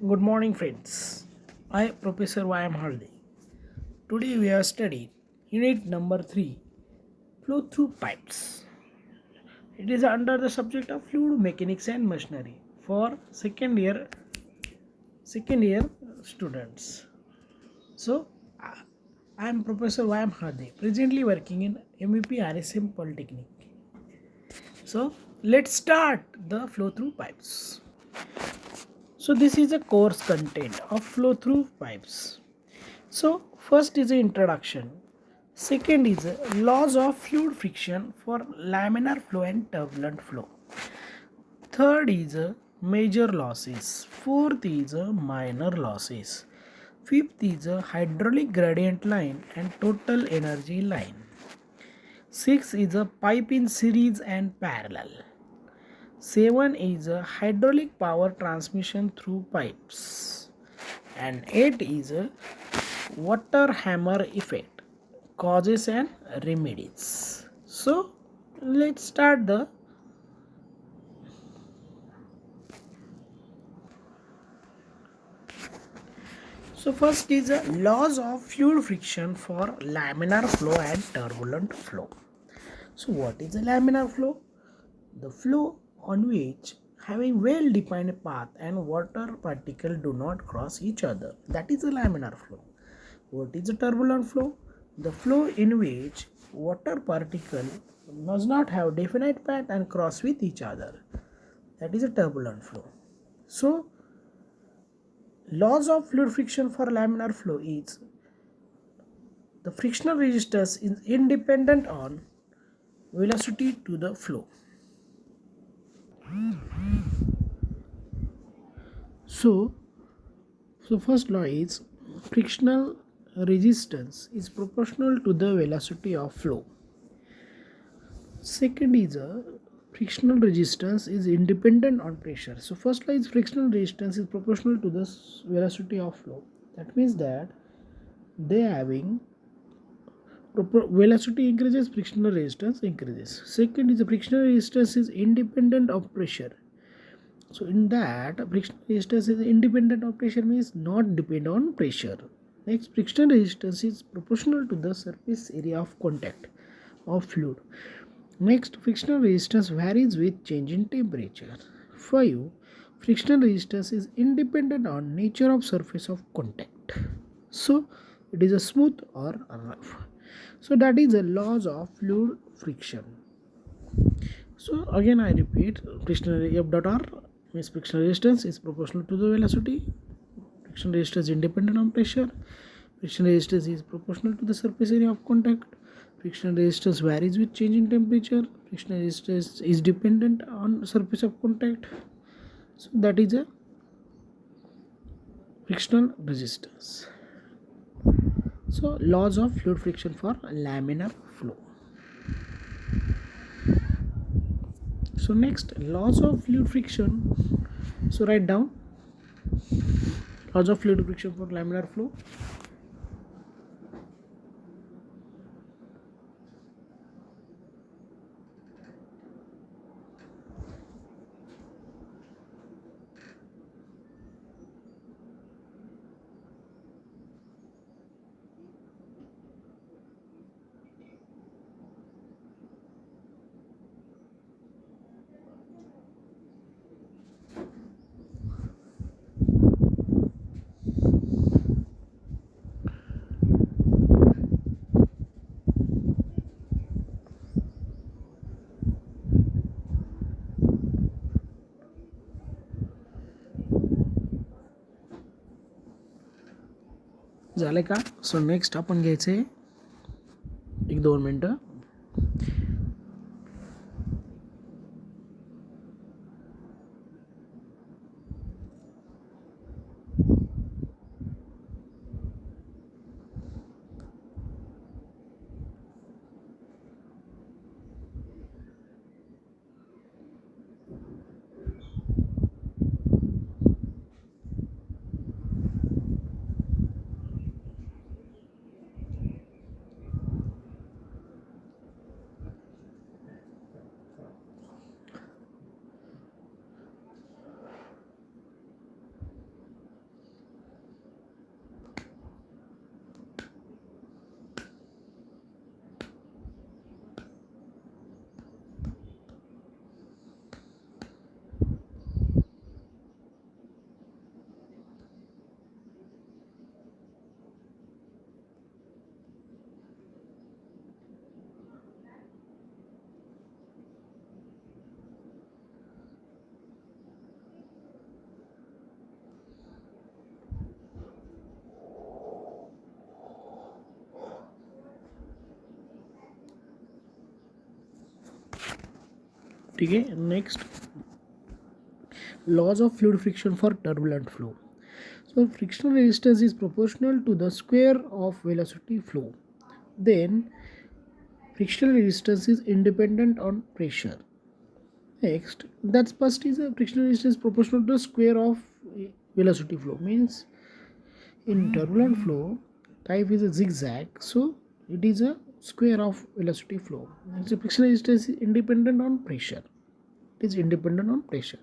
Good morning, friends. I, Professor Y.M. Haldi. Today we are studying Unit number 3 Flow through pipes. It is under the subject of fluid mechanics and machinery for second year students. So, I am Professor Y.M. Haldi, presently working in MEP RSM Polytechnic. So, let's start the flow through pipes. So, this is a course content of flow through pipes. So, first is the introduction. Second is laws of fluid friction for laminar flow and turbulent flow. Third is major losses. Fourth is minor losses. Fifth is hydraulic gradient line and total energy line. Sixth is a pipe in series and parallel. 7 is hydraulic power transmission through pipes. And 8 is water hammer effect, causes and remedies. So let's start the first is laws of fluid friction for laminar flow and turbulent flow. So what is a laminar flow? The flow on which having well defined path and water particle do not cross each other, that is a laminar flow. What is a turbulent flow? The flow in which water particle does not have definite path and cross with each other, that is a turbulent flow. So laws of fluid friction for laminar flow is the frictional resistance is independent on velocity to the flow. So first law is frictional resistance is proportional to the velocity of flow. Second is a frictional resistance is independent on pressure. So first law is frictional resistance is proportional to the velocity of flow. That means that they having velocity increases, frictional resistance increases. Second is the frictional resistance is independent of pressure. So in that frictional resistance is independent of pressure means not depend on pressure. Next, frictional resistance is proportional to the surface area of contact of fluid. Next, frictional resistance varies with change in temperature. 5. Frictional resistance is independent on nature of surface of contact. So it is a smooth or rough. So that is the laws of fluid friction. So again I repeat, frictional F dot R means frictional resistance is proportional to the velocity. Friction resistance is independent on pressure. Friction resistance is proportional to the surface area of contact. Friction resistance varies with change in temperature. Friction resistance is dependent on surface of contact. So that is a frictional resistance. So laws of fluid friction for laminar flow. So next, laws of fluid friction. So write down laws of fluid friction for laminar flow. झाले का? So next आपण घ्यायचे 1-2 मिनटं. ठीक है. Next, laws of fluid friction for turbulent flow. So frictional resistance is proportional to the square of velocity flow. Then frictional resistance is independent on pressure. Next, that's first is a frictional resistance proportional to the square of velocity flow. Means in turbulent flow, type is a zigzag, so it is a square of velocity flow. So frictional resistance is independent on pressure. It is independent on pressure.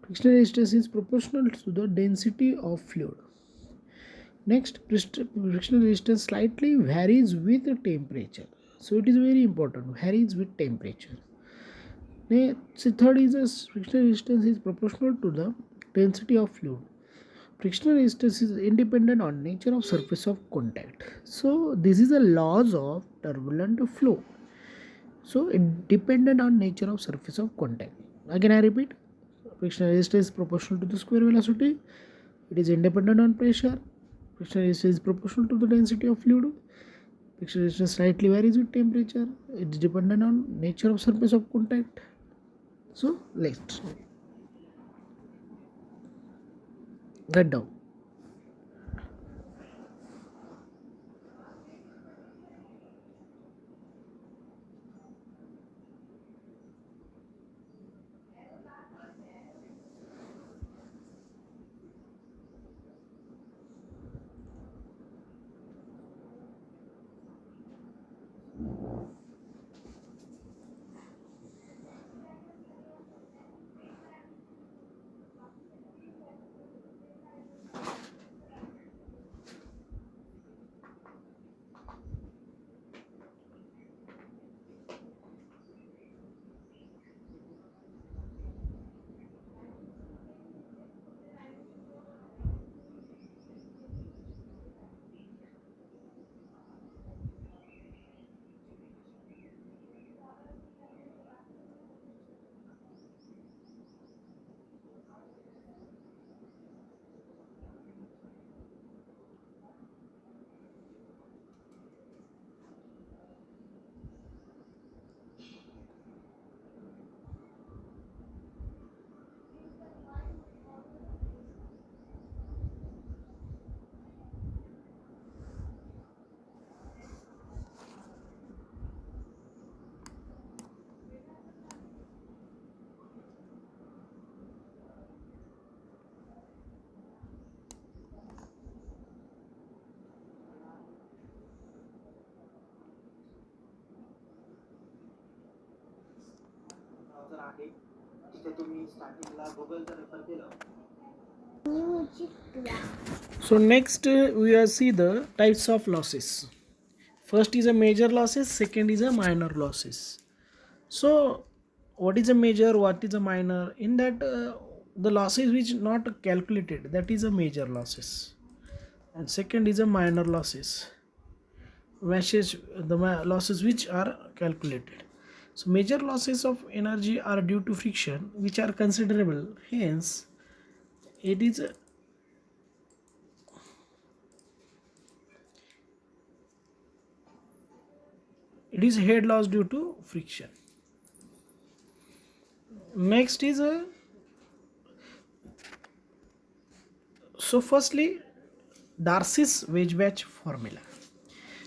Frictional resistance is proportional to the density of fluid. Next, frictional resistance slightly varies with temperature. So it is very important. Varies with temperature. Next, third is the frictional resistance is proportional to the density of fluid. Frictional resistance is independent on nature of surface of contact. So this is the laws of turbulent flow. So it dependent on nature of surface of contact. Again I repeat, frictional resistance is proportional to the square velocity. It is independent on pressure. Frictional resistance is proportional to the density of fluid. Frictional resistance slightly varies with temperature. It is dependent on nature of surface of contact. So let's write down. जर आहे तिथे तुम्ही स्टार्टिंगला Google जर refer केलं. So next we will see the types of losses. First is a major losses, second is a minor losses. So what is a major, what is a minor? In that the losses which not calculated, that is a major losses. And second is a minor losses. Meshes the losses which are calculated. So major losses of energy are due to friction which are considerable. Hence it is head loss due to friction. Next is a so firstly Darcy's Weisbach formula.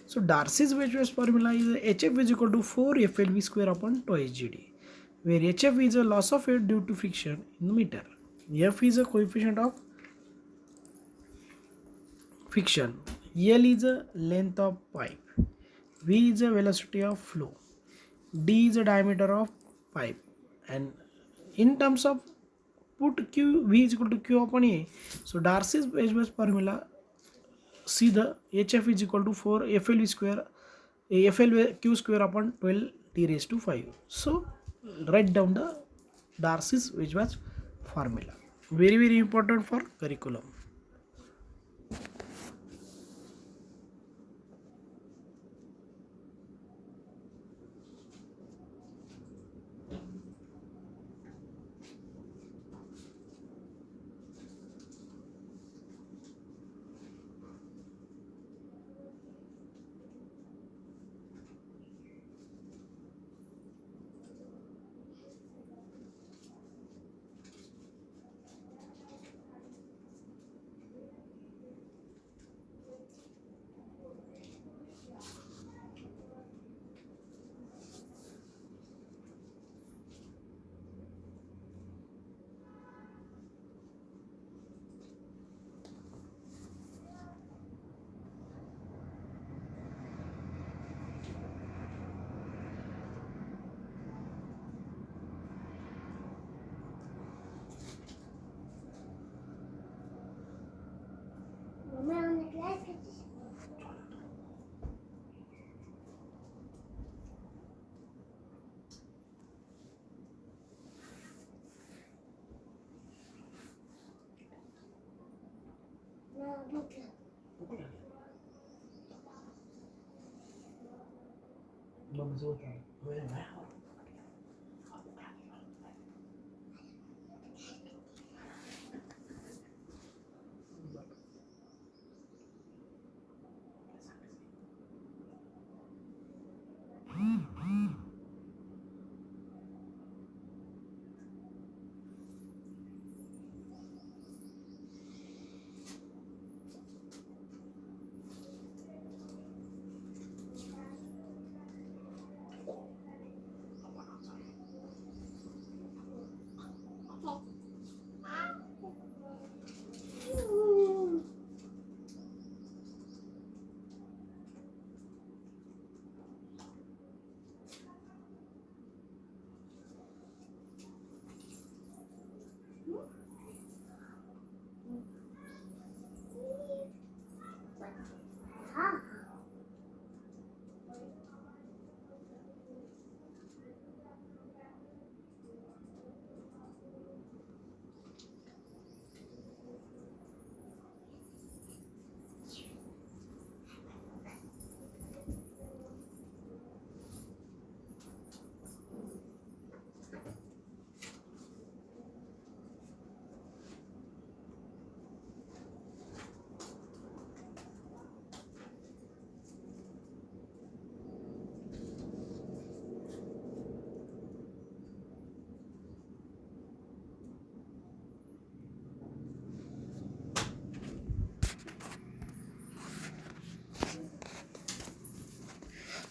So Darcy's Weisbach formula is HF is equal to 4 FLV square upon 2 HGD, where HF is a loss of air due to friction in the meter. F is a coefficient of friction. L is a length of pipe. V is a velocity of flow. D is a diameter of pipe. And in terms of put Q, V is equal to Q upon A. So Darcy's Weisbach formula, see the HF is equal to 4 FLV square FLQ square upon 12 T raised to 5. So write down the Darcy's Weisbach formula. Very very important for curriculum.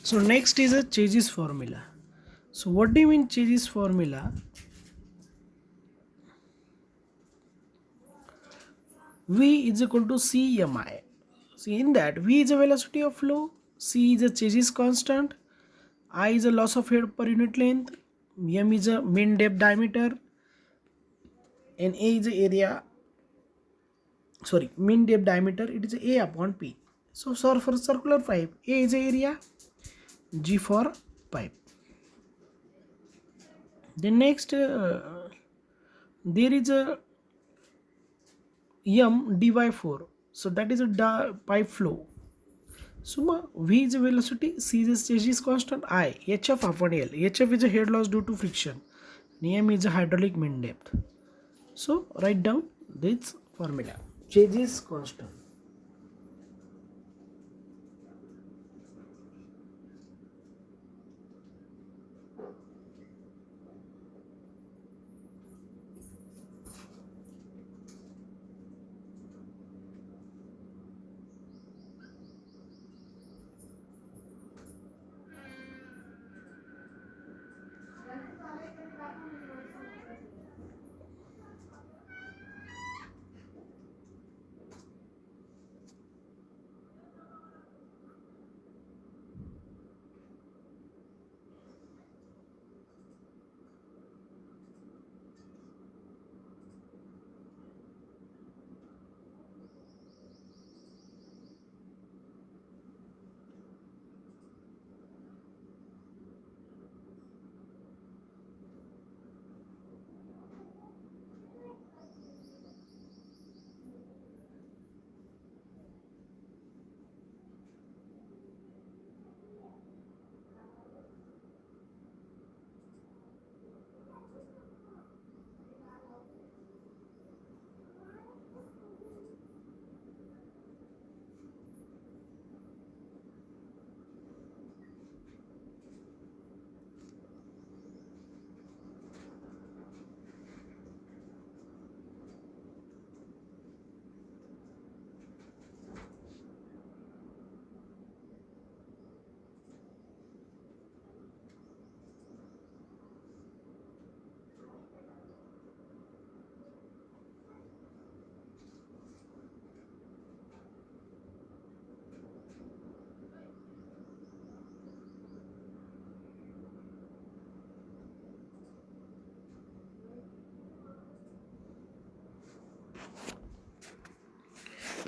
So next is a Chase's formula. So what do you mean Chase's formula? V is equal to Cmi. See, in that V is a velocity of flow, C is a Chase's constant, I is a loss of head per unit length, M is a mean depth diameter, and A is the area, mean depth diameter, it is A upon P. So for circular pipe, A is the area, G for pipe. Then next, there is a M dy 4. So that is a pipe flow. So V is a velocity, C is a Chase's constant, I, HF upon L. HF is a head loss due to friction, and M is a hydraulic mean depth. So write down this formula, Chase's constant.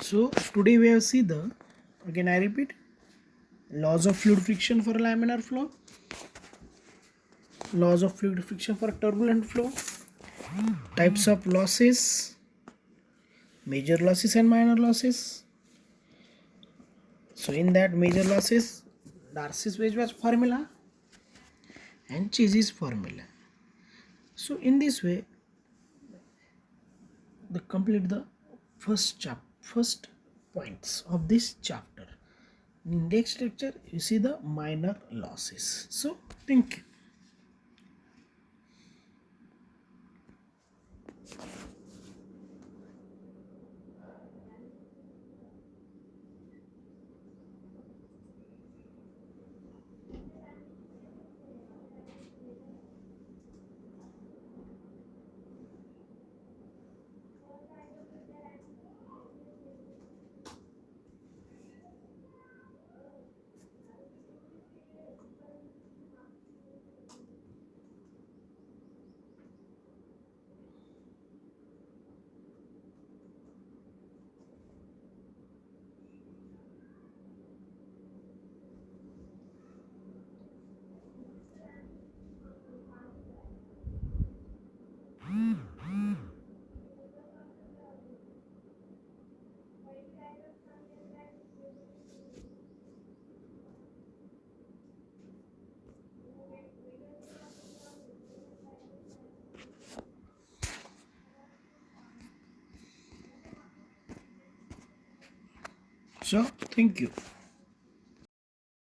So today we have seen the, again I repeat, laws of fluid friction for laminar flow, laws of fluid friction for turbulent flow, types of losses, major losses and minor losses. So in that major losses, Darcy's Weisbach formula and Chase's formula. So in this way, they complete the first points of this chapter. In next lecture, you see the minor losses. So thank you. So thank you.